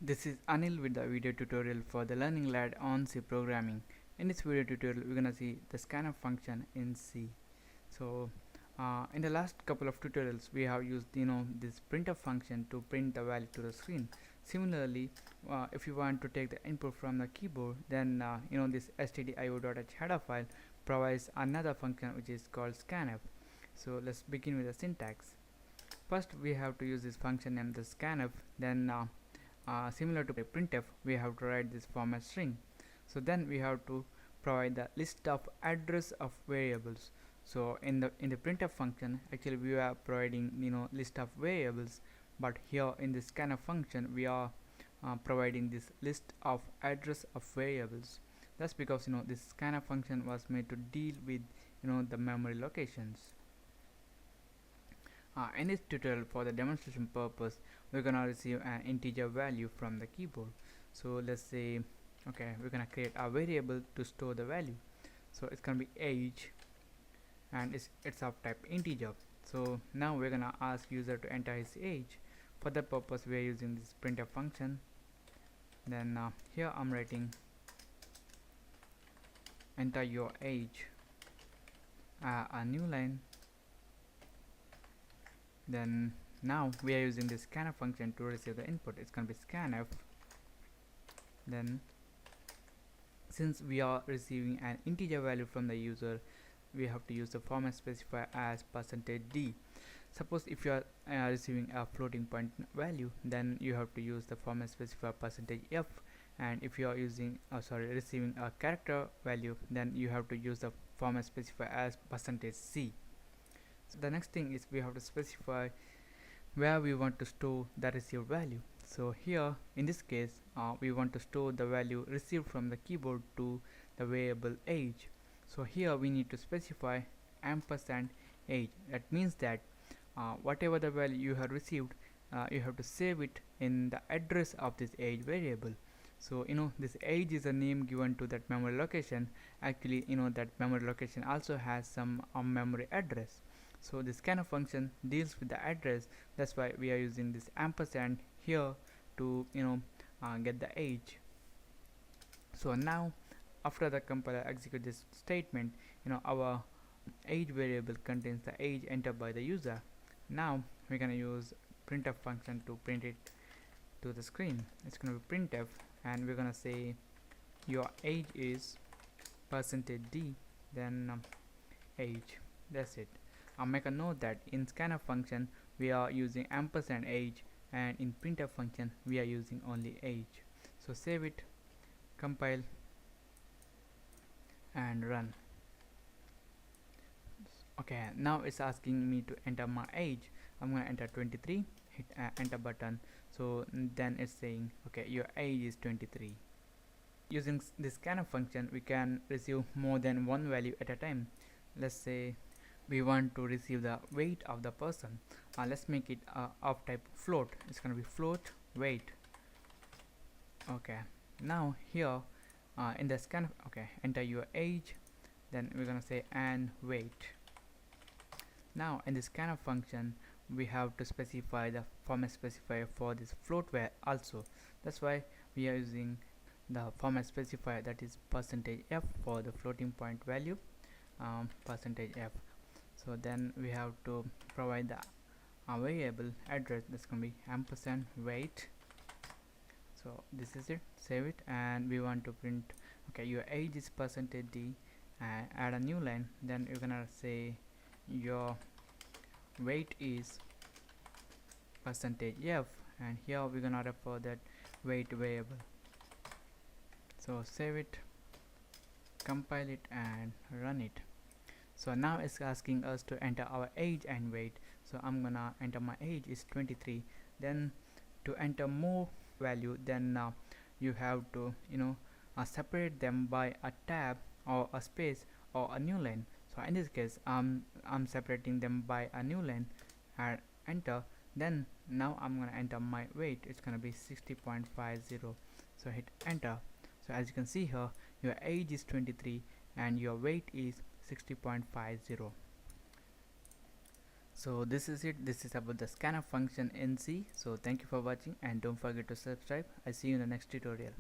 This is Anil with the video tutorial for the Learning Lad on C programming. In this video tutorial, we're gonna see the scanf function in C. So, in the last couple of tutorials, we have used this printf function to print the value to the screen. Similarly, if you want to take the input from the keyboard, then this stdio.h header file provides another function which is called scanf. So let's begin with the syntax. First, we have to use this function named the scanf. Then similar to printf, we have to write this format string. So then we have to provide the list of address of variables. So in the printf function, actually we are providing list of variables, but here in the scanf function we are providing this list of address of variables. That's because this scanf function was made to deal with the memory locations. In this tutorial, for the demonstration purpose, we're gonna receive an integer value from the keyboard. So let's say, okay, we're gonna create a variable to store the value. So it's gonna be age, and it's of type integer. So now we're gonna ask user to enter his age. For that purpose, we are using this printf function. Then here I'm writing enter your age, a new line. Then now we are using this scanf function to receive the input. It's going to be scanf. Then since we are receiving an integer value from the user, we have to use the format specifier as %d. Suppose if you are receiving a floating point value, then you have to use the format specifier %f, and if you are using receiving a character value, then you have to use the format specifier as %c. So the next thing is we have to specify where we want to store the received value. So here in this case we want to store the value received from the keyboard to the variable age. So here we need to specify &age. That means that whatever the value you have received, you have to save it in the address of this age variable. So this age is a name given to that memory location. Actually that memory location also has some memory address. So this kind of function deals with the address. That's why we are using this ampersand here to get the age. So now after the compiler execute this statement, our age variable contains the age entered by the user. Now we're gonna use printf function to print it to the screen. It's gonna be printf, and we're gonna say your age is %d, then age. That's it. I'll make a note that in scanf function we are using &age, and in printf function we are using only age. So save it, compile and run. Okay, now it's asking me to enter my age. I'm gonna enter 23, hit enter button. So then it's saying okay, your age is 23. Using this scanf function we can receive more than one value at a time. Let's say we want to receive the weight of the person. Let's make it of type float. It's gonna be float weight. Okay, now here in the scanf, okay, enter your age, then we're gonna say and weight. Now in this scanf function we have to specify the format specifier for this float weight also. That's why we are using the format specifier, that is %f for the floating point value, %f. So then we have to provide the variable address. That's gonna be &weight. So this is it. Save it, and we want to print okay, your age is %d, and add a new line. Then you're gonna say your weight is %f, and here we're gonna refer that weight variable. So save it, compile it and run it. So now it's asking us to enter our age and weight. So I'm gonna enter my age is 23. Then to enter more value, then you have to separate them by a tab or a space or a new line. So in this case I'm separating them by a new line and enter. Then now I'm gonna enter my weight. It's gonna be 60.50. So hit enter. So as you can see here, your age is 23 and your weight is 60.50. So this is it. This is about the scanf function in C. So thank you for watching and don't forget to subscribe. I see you in the next tutorial.